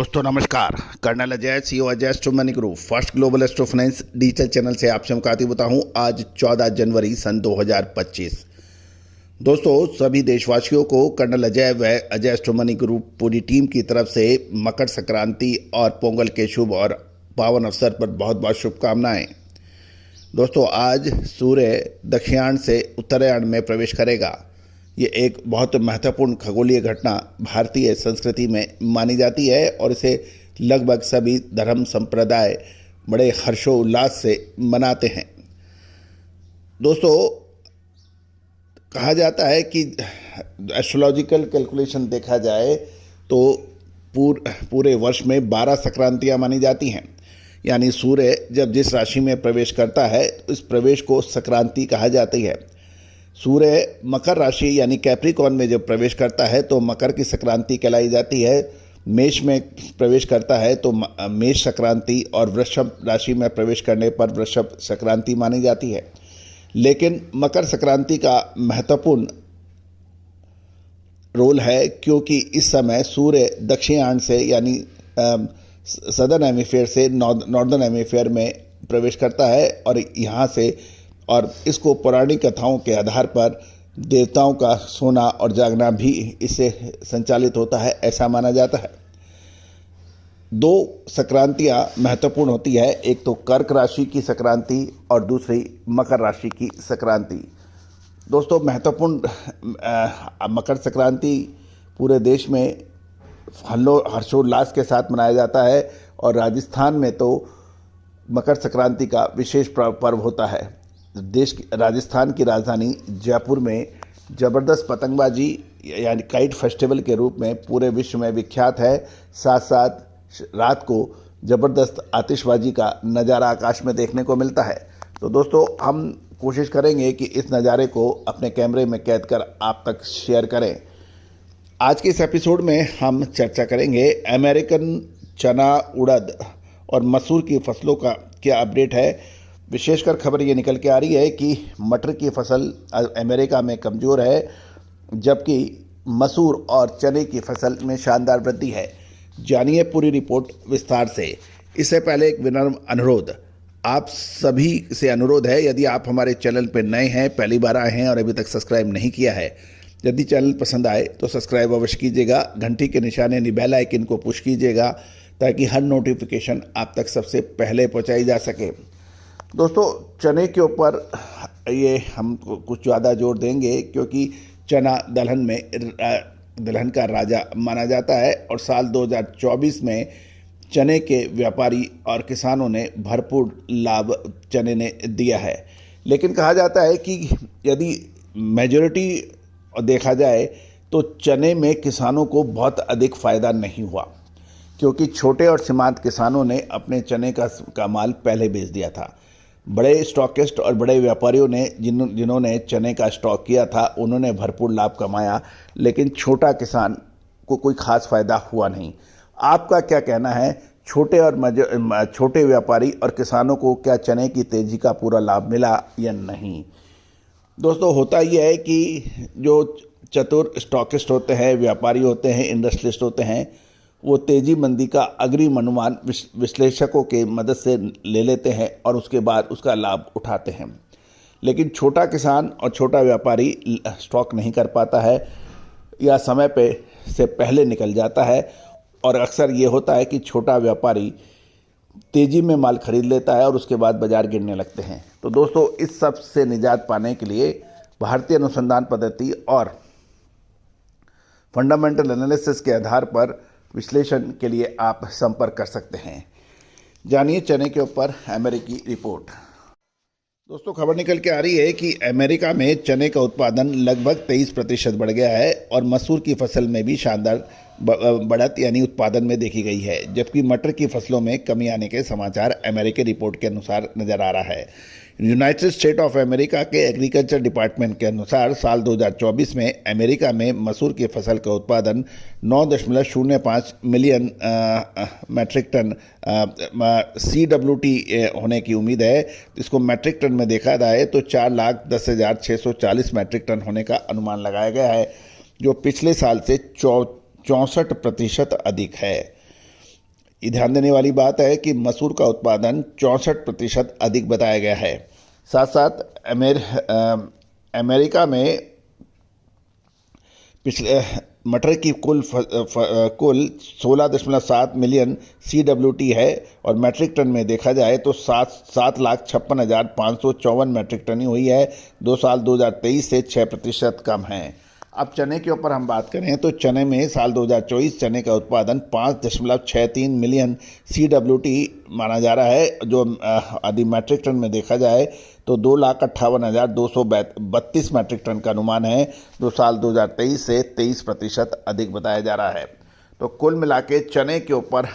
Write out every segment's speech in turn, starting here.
दोस्तों नमस्कार। Colonel Ajay CO Ajay astro money group first global astro finance digital channel से आपसे मुखातिब होता हूं। आज 14 जनवरी सन 2025। दोस्तों सभी देशवासियों को कर्नल अजय व अजय एस्ट्रो मनी ग्रुप पूरी टीम की तरफ से मकर संक्रांति और पोंगल के शुभ और पावन अवसर पर बहुत बहुत शुभकामनाएं। दोस्तों आज सूर्य दक्षिणायन से उत्तरायण में प्रवेश करेगा। ये एक बहुत महत्वपूर्ण खगोलीय घटना भारतीय संस्कृति में मानी जाती है और इसे लगभग सभी धर्म संप्रदाय बड़े हर्षोल्लास से मनाते हैं। दोस्तों कहा जाता है कि एस्ट्रोलॉजिकल कैलकुलेशन देखा जाए तो पूरे वर्ष में 12 संक्रांतियाँ मानी जाती हैं। यानी सूर्य जब जिस राशि में प्रवेश करता है तो इस प्रवेश को संक्रांति कहा जाती है। सूर्य मकर राशि यानी कैप्रिकॉर्न में जब प्रवेश करता है तो मकर की संक्रांति कहलाई जाती है। मेष में प्रवेश करता है तो मेष संक्रांति और वृषभ राशि में प्रवेश करने पर वृषभ संक्रांति मानी जाती है। लेकिन मकर संक्रांति का महत्वपूर्ण रोल है क्योंकि इस समय सूर्य दक्षिणायन से यानी सदर्न हेमिस्फीयर से नॉर्दर्न हेमिस्फीयर में प्रवेश करता है और इसको पौराणिक कथाओं के आधार पर देवताओं का सोना और जागना भी इससे संचालित होता है, ऐसा माना जाता है। 2 संक्रांतियां महत्वपूर्ण होती है, एक तो कर्क राशि की संक्रांति और दूसरी मकर राशि की संक्रांति। दोस्तों महत्वपूर्ण मकर संक्रांति पूरे देश में हर्षोल्लास के साथ मनाया जाता है और राजस्थान में तो मकर संक्रांति का विशेष पर्व होता है। राजस्थान की राजधानी जयपुर में ज़बरदस्त पतंगबाजी यानी काइट फेस्टिवल के रूप में पूरे विश्व में विख्यात है। साथ साथ रात को ज़बरदस्त आतिशबाजी का नज़ारा आकाश में देखने को मिलता है। तो दोस्तों हम कोशिश करेंगे कि इस नज़ारे को अपने कैमरे में कैद कर आप तक शेयर करें। आज के इस एपिसोड में हम चर्चा करेंगे अमेरिकन चना, उड़द और मसूर की फसलों का क्या अपडेट है। विशेषकर खबर ये निकल के आ रही है कि मटर की फसल अमेरिका में कमज़ोर है, जबकि मसूर और चने की फसल में शानदार वृद्धि है। जानिए पूरी रिपोर्ट विस्तार से। इससे पहले एक विनम्र अनुरोध, आप सभी से अनुरोध है, यदि आप हमारे चैनल पर नए हैं, पहली बार आए हैं और अभी तक सब्सक्राइब नहीं किया है, यदि चैनल पसंद आए तो सब्सक्राइब अवश्य कीजिएगा। घंटी के निशान यानी बेल आइकन को पुश कीजिएगा ताकि हर नोटिफिकेशन आप तक सबसे पहले पहुँचाई जा सके। दोस्तों चने के ऊपर ये हम कुछ ज़्यादा जोर देंगे क्योंकि चना दलहन का राजा माना जाता है और साल 2024 में चने के व्यापारी और किसानों ने भरपूर लाभ चने ने दिया है। लेकिन कहा जाता है कि यदि मेजॉरिटी देखा जाए तो चने में किसानों को बहुत अधिक फ़ायदा नहीं हुआ क्योंकि छोटे और सीमांत किसानों ने अपने चने का माल पहले बेच दिया था। बड़े स्टॉकिस्ट और बड़े व्यापारियों ने जिन्होंने चने का स्टॉक किया था उन्होंने भरपूर लाभ कमाया, लेकिन छोटा किसान को कोई खास फ़ायदा हुआ नहीं। आपका क्या कहना है? छोटे व्यापारी और किसानों को क्या चने की तेज़ी का पूरा लाभ मिला या नहीं? दोस्तों होता यह है कि जो चतुर स्टॉकिस्ट होते हैं, व्यापारी होते हैं, इंडस्ट्रियलिस्ट होते हैं, वो तेज़ी मंदी का अग्रिम अनुमान विश्लेषकों के मदद से ले लेते हैं और उसके बाद उसका लाभ उठाते हैं। लेकिन छोटा किसान और छोटा व्यापारी स्टॉक नहीं कर पाता है या समय पे से पहले निकल जाता है और अक्सर ये होता है कि छोटा व्यापारी तेज़ी में माल खरीद लेता है और उसके बाद बाज़ार गिरने लगते हैं। तो दोस्तों इस सब से निजात पाने के लिए भारतीय अनुसंधान पद्धति और फंडामेंटल एनालिसिस के आधार पर विश्लेषण के लिए आप संपर्क कर सकते हैं। जानिए चने के ऊपर अमेरिकी रिपोर्ट। दोस्तों खबर निकल के आ रही है कि अमेरिका में चने का उत्पादन लगभग 23% बढ़ गया है और मसूर की फसल में भी शानदार बढ़त यानी उत्पादन में देखी गई है, जबकि मटर की फसलों में कमी आने के समाचार अमेरिकी रिपोर्ट के अनुसार नजर आ रहा है। यूनाइटेड स्टेट ऑफ अमेरिका के एग्रीकल्चर डिपार्टमेंट के अनुसार साल 2024 में अमेरिका में मसूर की फसल का उत्पादन 9.05 मिलियन मैट्रिक टन CWT होने की उम्मीद है। इसको मैट्रिक टन में देखा जाए तो 4,10,640 मैट्रिक टन होने का अनुमान लगाया गया है, जो पिछले साल से 64% अधिक है। ये ध्यान देने वाली बात है कि मसूर का उत्पादन 64% अधिक बताया गया है। साथ साथ अमेरिका में पिछले मटर की कुल 16.7 मिलियन CWT है और मैट्रिक टन में देखा जाए तो 7,56,554 मैट्रिक टन ही हुई है। 2 साल 2023 से 6% कम है। अब चने के ऊपर हम बात करें तो चने में साल 2024 चने का उत्पादन 5.63 मिलियन CWT माना जा रहा है, जो यदि मैट्रिक टन में देखा जाए तो 2,58,232 मैट्रिक टन का अनुमान है, जो साल 2023 से 23% अधिक बताया जा रहा है। तो कुल मिला के चने के ऊपर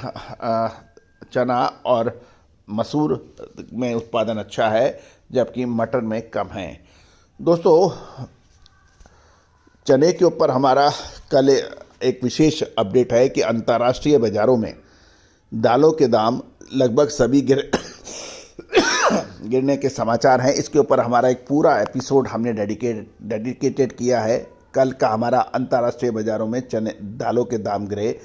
चना और मसूर में उत्पादन अच्छा है, जबकि मटर में कम है। दोस्तों, चने के ऊपर हमारा कल एक विशेष अपडेट है कि अंतर्राष्ट्रीय बाज़ारों में दालों के दाम लगभग सभी गिरने के समाचार हैं। इसके ऊपर हमारा एक पूरा एपिसोड हमने डेडिकेटेड किया है। कल का हमारा अंतर्राष्ट्रीय बाज़ारों में दालों के दाम गिरे,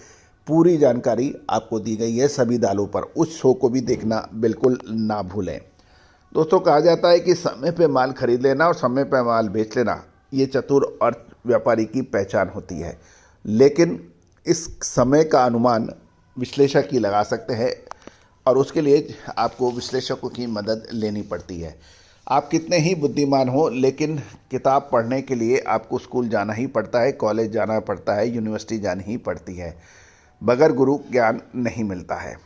पूरी जानकारी आपको दी गई है सभी दालों पर। उस शो को भी देखना बिल्कुल ना भूलें। दोस्तों, कहा जाता है कि समय पे माल खरीद लेना और समय पे माल बेच लेना, ये चतुर और व्यापारी की पहचान होती है। लेकिन इस समय का अनुमान विश्लेषक ही लगा सकते हैं और उसके लिए आपको विश्लेषकों की मदद लेनी पड़ती है। आप कितने ही बुद्धिमान हो, लेकिन किताब पढ़ने के लिए आपको स्कूल जाना ही पड़ता है, कॉलेज जाना पड़ता है, यूनिवर्सिटी जानी ही पड़ती है। बगैर गुरु ज्ञान नहीं मिलता है।